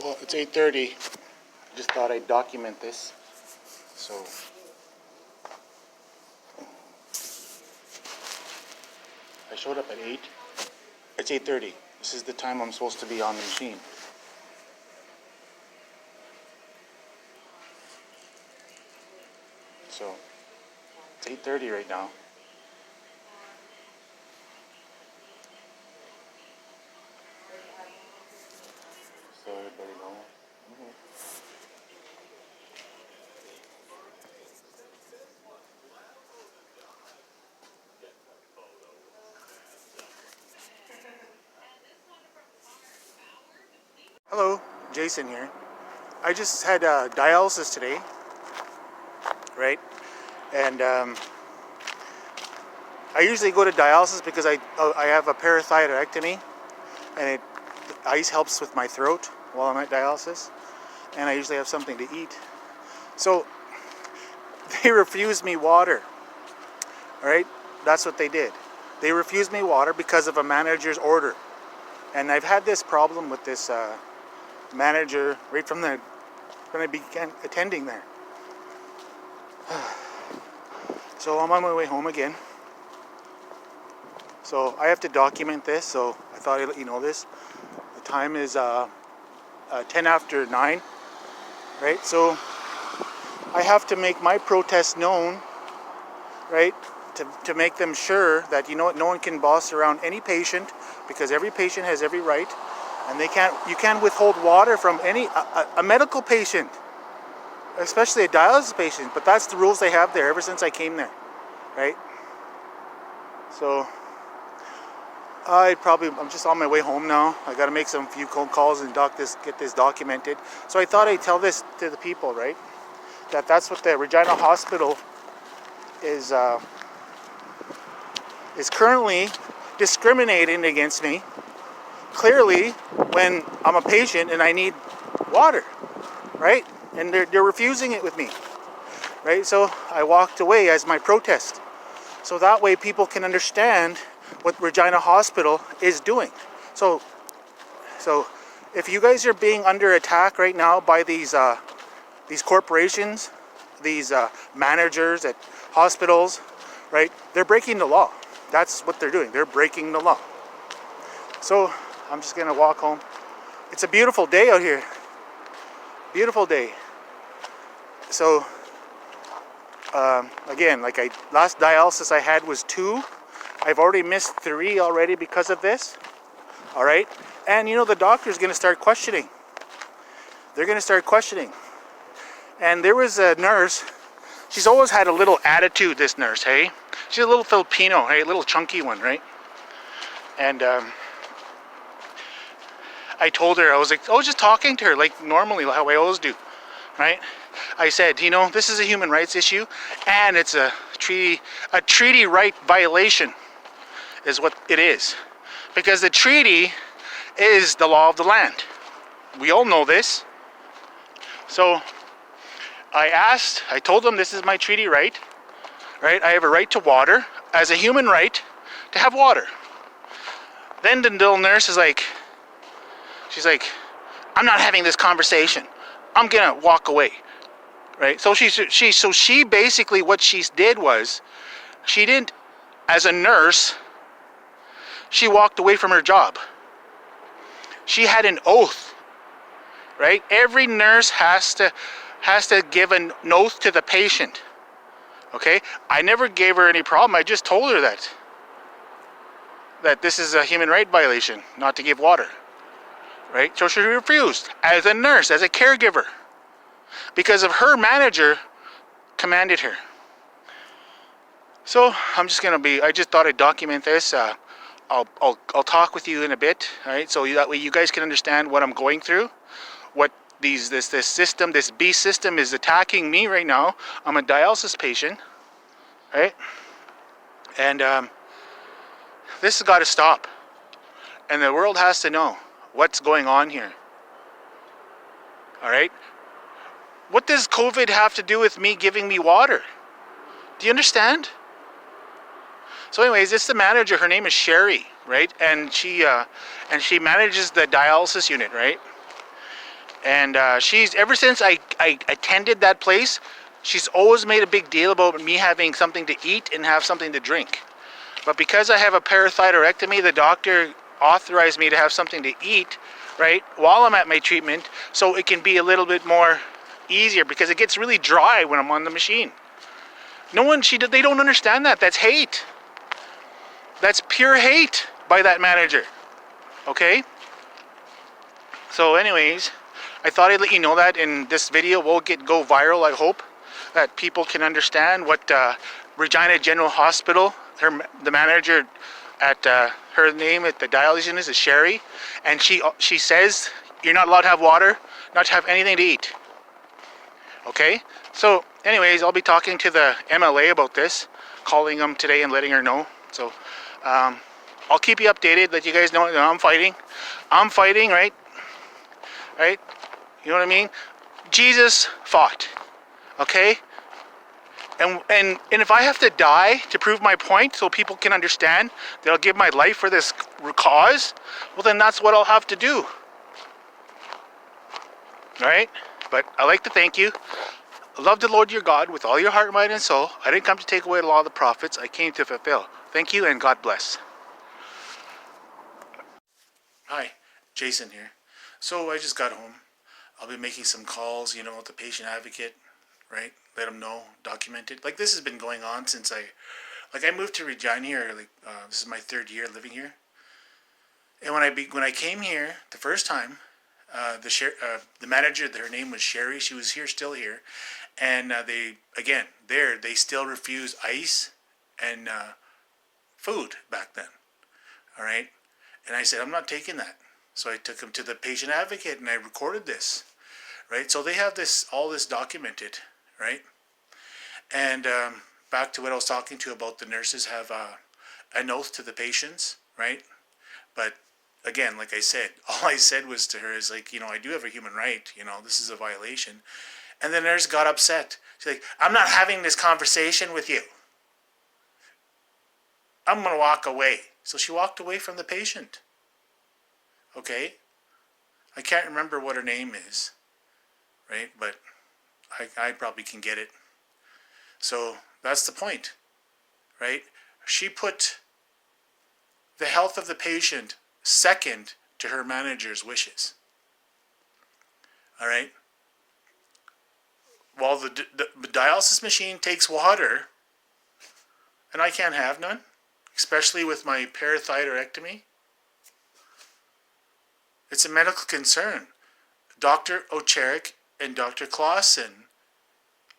Well, it's 8:30. Just thought I'd document this. So I showed up at 8. It's 8:30. This is the time I'm supposed to be on the machine. So it's 8:30 right now. So everybody know. Hello, Jason here. I just had dialysis today, right? And I usually go to dialysis because I have a parathyroidectomy, and ice helps with my throat while I'm at dialysis, and I usually have something to eat. So they refused me water, all right? That's what they did. They refused me water because of a manager's order. And I've had this problem with this manager right from when I began attending there. So I'm on my way home again. So I have to document this, so I thought I'd let you know this. The time is 10 after 9, right? So I have to make my protest known, right? To make them sure that, you know what, no one can boss around any patient, because every patient has every right, and you can't withhold water from a medical patient, especially a dialysis patient. But that's the rules they have there ever since I came there, right? So I'm just on my way home now. I got to make some few phone calls and get this documented. So I thought I'd tell this to the people, right? That's what the Regina Hospital is currently discriminating against me, clearly, when I'm a patient and I need water, right? And they're refusing it with me, right? So I walked away as my protest, so that way people can understand what Regina Hospital is doing. So if you guys are being under attack right now by these corporations, these managers at hospitals, right? They're breaking the law. That's what they're doing. They're breaking the law. So I'm just gonna walk home. It's a beautiful day out here. Beautiful day. So again, last dialysis I had was 2. I've already missed 3 already because of this. All right. And you know, the doctor's gonna start questioning. They're gonna start questioning. And there was a nurse. She's always had a little attitude, this nurse, hey? She's a little Filipino, hey? A little chunky one, right? And I told her, I was just talking to her like normally, how I always do, right? I said, you know, this is a human rights issue, and it's a treaty right violation is what it is. Because the treaty is the law of the land. We all know this. So I told them this is my treaty right? I have a right to water, as a human right, to have water. Then the little nurse is she's like, I'm not having this conversation. I'm gonna walk away, right? So she basically, what she did was, she didn't, as a nurse, she walked away from her job. She had an oath, right? Every nurse has to give an oath to the patient. Okay? I never gave her any problem. I just told her that this is a human right violation, not to give water. Right? So she refused, as a nurse, as a caregiver, because of her manager commanded her. So I just thought I'd document this. I'll talk with you in a bit, all right? So that way you guys can understand what I'm going through, what this system, this beast system, is attacking me right now. I'm a dialysis patient, right? And this has got to stop. And the world has to know what's going on here. All right? What does COVID have to do with me giving me water? Do you understand? So anyways, it's the manager. Her name is Sherry, right? And she manages the dialysis unit, right? And she's, ever since I attended that place, she's always made a big deal about me having something to eat and have something to drink. But because I have a parathyroidectomy, the doctor authorized me to have something to eat, right, while I'm at my treatment, so it can be a little bit more easier, because it gets really dry when I'm on the machine. No one, they don't understand that. That's hate. That's pure hate by that manager. Okay? So anyways, I thought I'd let you know that in this video. Will go viral, I hope, that people can understand what Regina General Hospital, the manager at her name at the dialysis unit is Sherry, and she says you're not allowed to have water, not to have anything to eat. Okay? So anyways, I'll be talking to the MLA about this, calling them today and letting her know. So I'll keep you updated, let you guys know I'm fighting. I'm fighting, right? Right? You know what I mean? Jesus fought. Okay? And if I have to die to prove my point so people can understand that I'll give my life for this cause, well then that's what I'll have to do. Alright? But I like to thank you. Love the Lord your God with all your heart, mind, and soul. I didn't come to take away the law of the prophets. I came to fulfill. Thank you and God bless. Hi, Jason here. So I just got home. I'll be making some calls, with the patient advocate, right? Let them know, document it. Like, this has been going on since I moved to Regina here. This is my 3rd year living here. And when I came here the first time, the manager, her name was Sherry. She was still here, and they still refuse ice and food back then. All right, and I said I'm not taking that. So I took him to the patient advocate and I recorded this. Right, so they have all this documented, right? And back to what I was talking to about, the nurses have an oath to the patients, right? But again, like I said, all I said was to her is like, I do have a human right, this is a violation. And the nurse got upset. She's like, I'm not having this conversation with you. I'm going to walk away. So she walked away from the patient. Okay? I can't remember what her name is, right? But I probably can get it. So that's the point, right? She put the health of the patient second to her manager's wishes. All right? While the dialysis machine takes water, and I can't have none, especially with my parathyroidectomy, it's a medical concern. Dr. Ocherek and Dr. Clausen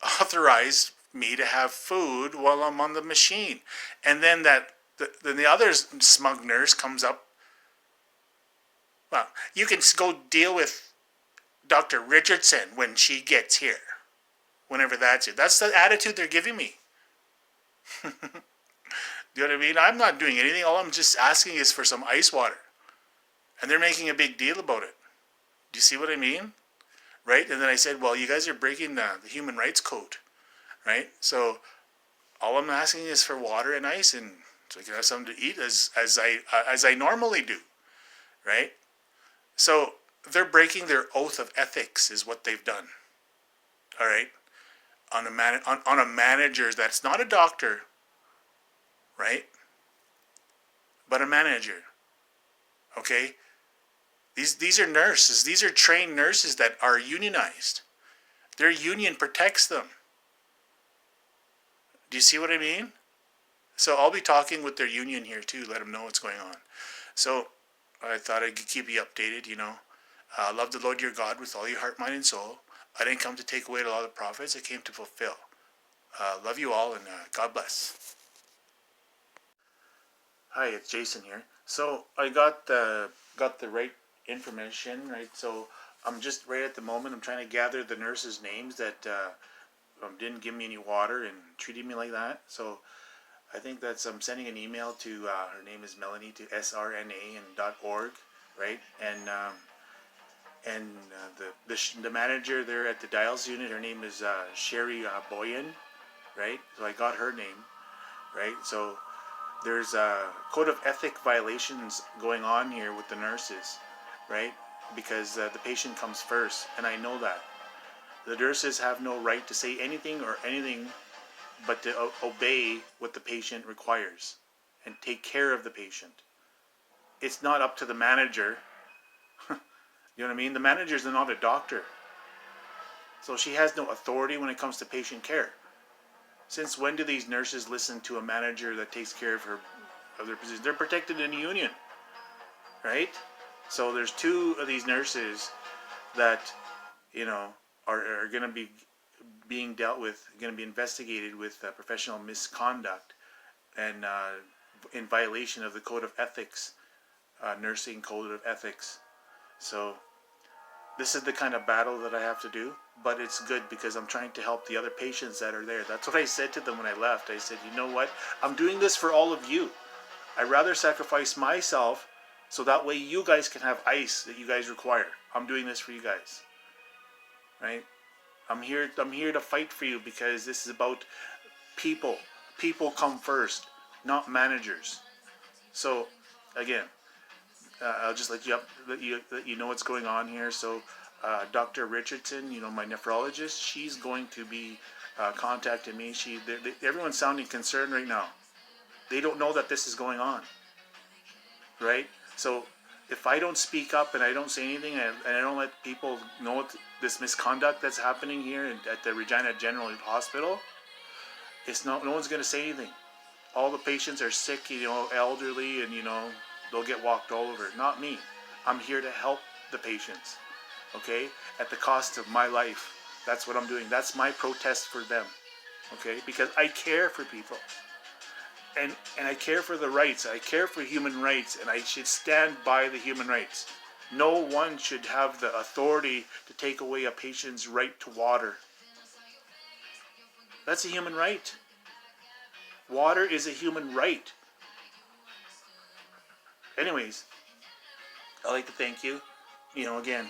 authorized me to have food while I'm on the machine. And then then the other smug nurse comes up. Well, you can go deal with Dr. Richardson when she gets here. Whenever that's it. That's the attitude they're giving me. Do you know what I mean? I'm not doing anything. All I'm just asking is for some ice water. And they're making a big deal about it. Do you see what I mean? Right? And then I said, well, you guys are breaking the human rights code. Right? So all I'm asking is for water and ice, and so I can have something to eat as I normally do. Right? So they're breaking their oath of ethics is what they've done. All right? On a manager that's not a doctor, right? But a manager. Okay? These are nurses. These are trained nurses that are unionized. Their union protects them. Do you see what I mean? So I'll be talking with their union here too, let them know what's going on. So I thought I could keep you updated, love the Lord your God with all your heart, mind, and soul. I didn't come to take away the law of the prophets. I came to fulfill. Love you all, and God bless. Hi, it's Jason here. So I got the right information, right? So I'm just right at the moment. I'm trying to gather the nurses' names that didn't give me any water and treated me like that. So I think I'm sending an email to her name is Melanie to srna.org, right? And the manager there at the dialysis unit, her name is Sherry Boyen, right? So I got her name, right? So there's a code of ethic violations going on here with the nurses, right? because the patient comes first, and I know that. The nurses have no right to say anything or anything but to obey what the patient requires and take care of the patient. It's not up to the manager. You know what I mean? The managers are not a doctor. So she has no authority when it comes to patient care. Since when do these nurses listen to a manager that takes care of their position? They're protected in a union, right? So there's two of these nurses that, you know, are going to be being dealt with, going to be investigated with professional misconduct and in violation of the code of ethics, nursing code of ethics. So this is the kind of battle that I have to do, but it's good because I'm trying to help the other patients that are there. That's what I said to them when I left. I said, you know what? I'm doing this for all of you. I'd rather sacrifice myself so that way you guys can have ice that you guys require. I'm doing this for you guys, right? I'm here to fight for you because this is about people. People come first, not managers. So, again, I'll just let you know what's going on here. So, Dr. Richardson, you know, my nephrologist, she's going to be contacting me. Everyone's sounding concerned right now. They don't know that this is going on, right? So, if I don't speak up and I don't say anything and I don't let people know this misconduct that's happening here at the Regina General Hospital, no one's going to say anything. All the patients are sick, you know, elderly, and, you know, they'll get walked all over. Not me. I'm here to help the patients, okay, at the cost of my life. That's what I'm doing. That's my protest for them, okay, because I care for people. And I care for the rights. I care for human rights, and I should stand by the human rights. No one should have the authority to take away a patient's right to water. That's a human right. Water is a human right. Anyways, I'd like to thank you. You know, again,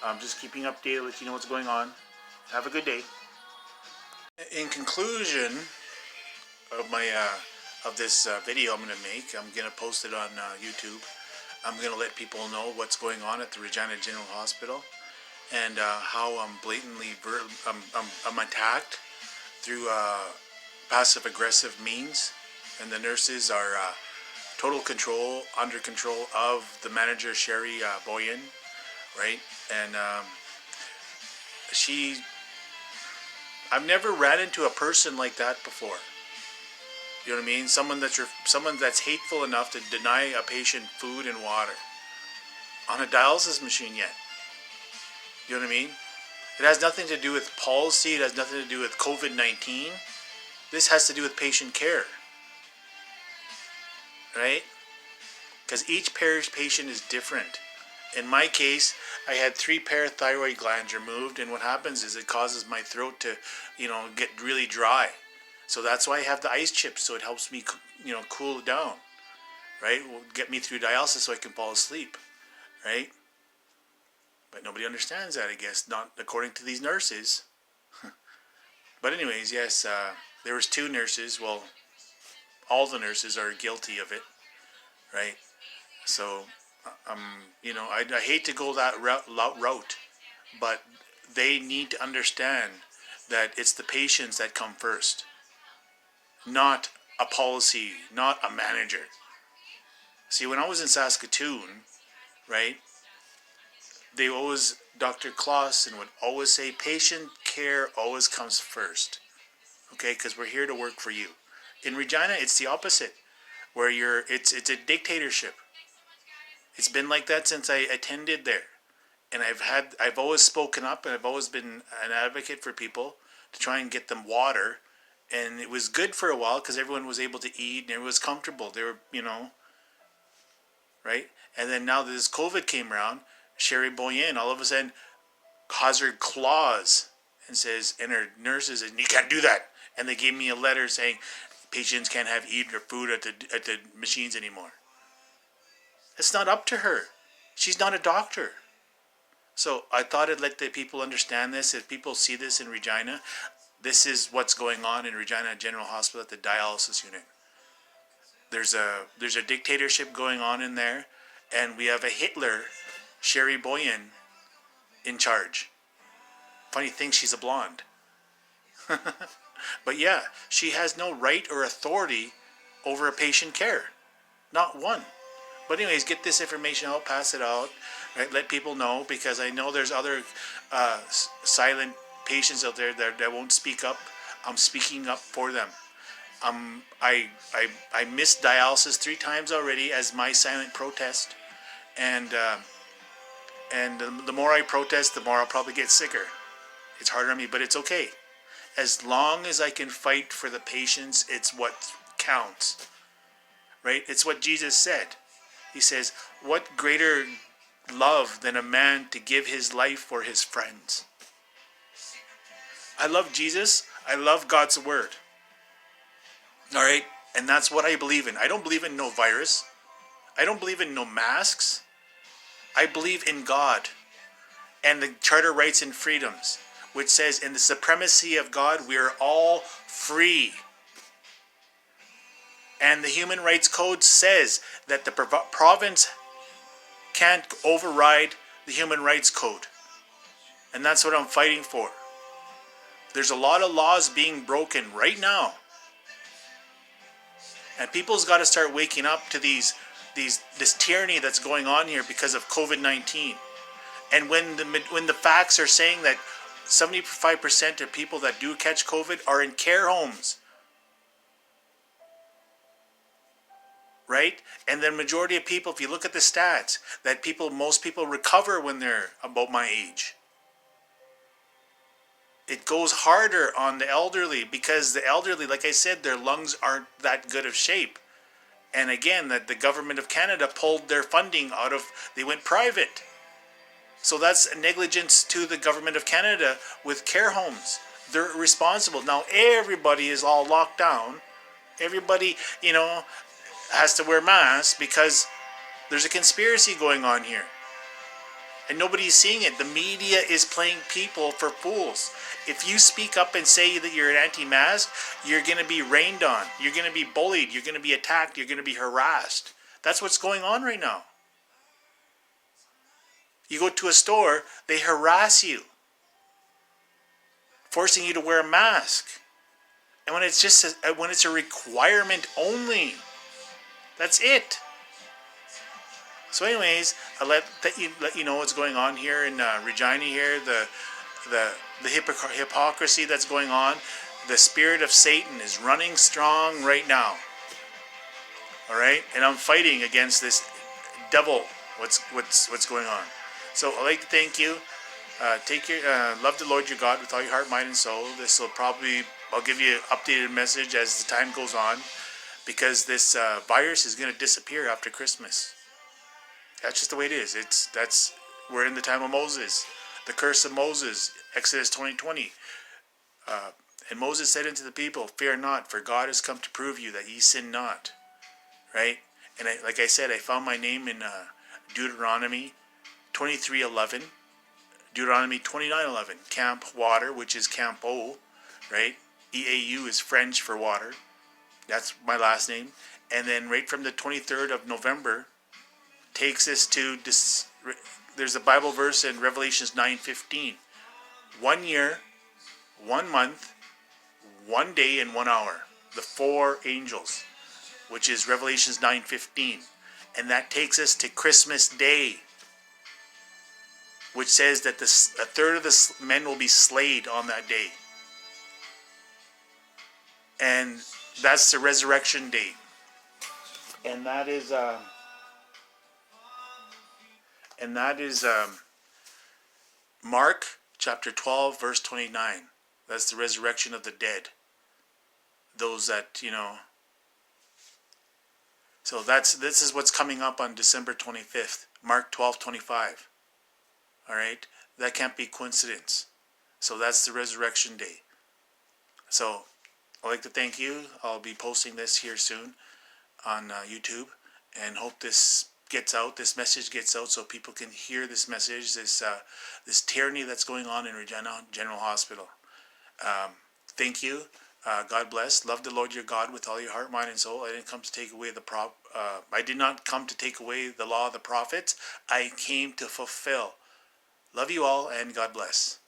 I'm just keeping updated, let you know what's going on. Have a good day. In conclusion of my of this video I'm going to make, I'm going to post it on YouTube. I'm going to let people know what's going on at the Regina General Hospital and how I'm blatantly I'm attacked through passive aggressive means, and the nurses are total control, under control of the manager, Sherry Boyen, right? And I've never ran into a person like that before. You know what I mean? Someone that's hateful enough to deny a patient food and water on a dialysis machine yet. You know what I mean? It has nothing to do with policy. It has nothing to do with COVID-19. This has to do with patient care, right? Because each patient is different. In my case, I had 3 parathyroid glands removed, and what happens is it causes my throat to, you know, get really dry. So that's why I have the ice chips, so it helps me, you know, cool it down, right? Will get me through dialysis so I can fall asleep, right? But nobody understands that, I guess, not according to these nurses. But anyways, yes, there was 2 nurses. Well, all the nurses are guilty of it, right? So, you know, I hate to go that route, but they need to understand that it's the patients that come first, not a policy, not a manager. See, when I was in Saskatoon, right, Dr. Clausen would always say, patient care always comes first, okay, because we're here to work for you. In Regina, it's the opposite, where it's a dictatorship. It's been like that since I attended there. And I've always spoken up, and I've always been an advocate for people to try and get them water. And it was good for a while because everyone was able to eat and everyone was comfortable. They were, you know, right? And then now that this COVID came around, Sherry Boyen all of a sudden has her claws and says, and her nurses said, you can't do that. And they gave me a letter saying patients can't have eat or food at the machines anymore. It's not up to her. She's not a doctor. So I thought I'd let the people understand this. If people see this in Regina, this is what's going on in Regina General Hospital at the dialysis unit. There's a dictatorship going on in there, and we have a Hitler Sherry Boyen in charge. Funny thing, she's a blonde. But yeah, she has no right or authority over a patient care. Not one. But anyways, get this information out, pass it out, right? Let people know, because I know there's other silent patients out there that won't speak up. I'm speaking up for them. I missed dialysis 3 times already as my silent protest, and the more I protest, the more I'll probably get sicker. It's hard on me, but it's okay. As long as I can fight for the patients, it's what counts, right? It's what Jesus said. He says, what greater love than a man to give his life for his friends? I love Jesus. I love God's word. All right? And that's what I believe in. I don't believe in no virus. I don't believe in no masks. I believe in God and the Charter of Rights and Freedoms, which says in the supremacy of God, we are all free. And the Human Rights Code says that the province can't override the Human Rights Code. And that's what I'm fighting for. There's a lot of laws being broken right now. And people's got to start waking up to this tyranny that's going on here because of COVID-19. And when the facts are saying that 75% of people that do catch COVID are in care homes, right? And the majority of people, if you look at the stats, that most people recover when they're about my age. It goes harder on the elderly, because the elderly, like I said, their lungs aren't that good of shape. And again, that the government of Canada pulled their funding they went private. So that's negligence to the government of Canada with care homes. They're responsible. Now everybody is all locked down. Everybody, has to wear masks because there's a conspiracy going on here. And nobody's seeing it. The media is playing people for fools. If you speak up and say that you're an anti-mask, you're going to be rained on. You're going to be bullied. You're going to be attacked. You're going to be harassed. That's what's going on right now. You go to a store, they harass you, forcing you to wear a mask. And when it's a requirement only, that's it. So anyways, I'll let you know what's going on here in Regina here, the hypocrisy that's going on. The spirit of Satan is running strong right now. All right? And I'm fighting against this devil. What's going on? So I'd like to thank you. Love the Lord your God with all your heart, mind, and soul. I'll give you an updated message as the time goes on, because this virus is going to disappear after Christmas. That's just the way it is. We're in the time of Moses, the curse of Moses, Exodus 20:20. And Moses said unto the people, fear not, for God has come to prove you that ye sin not. Right? And like I said, I found my name in Deuteronomy 23:11, Deuteronomy 29:11, Camp Water, which is Camp O, right? EAU is French for water. That's my last name. And then right from the 23rd of November, takes us to there's a Bible verse in Revelations 9:15. 1 year, 1 month, 1 day, and 1 hour. The 4 angels, which is Revelations 9:15. And that takes us to Christmas Day, which says that a third of the men will be slayed on that day. And that's the resurrection day. And that is Mark chapter 12, verse 29. That's the resurrection of the dead. Those that, So this is what's coming up on December 25th. Mark 12:25. All right? That can't be coincidence. So that's the resurrection day. So I'd like to thank you. I'll be posting this here soon on YouTube, and hope this message gets out, so people can hear this message, this tyranny that's going on in Regina General Hospital. Thank you. God bless. Love the Lord your God with all your heart, mind, and soul. I didn't come to take away the I did not come to take away the law of the prophets. I came to fulfill. Love you all, and God bless.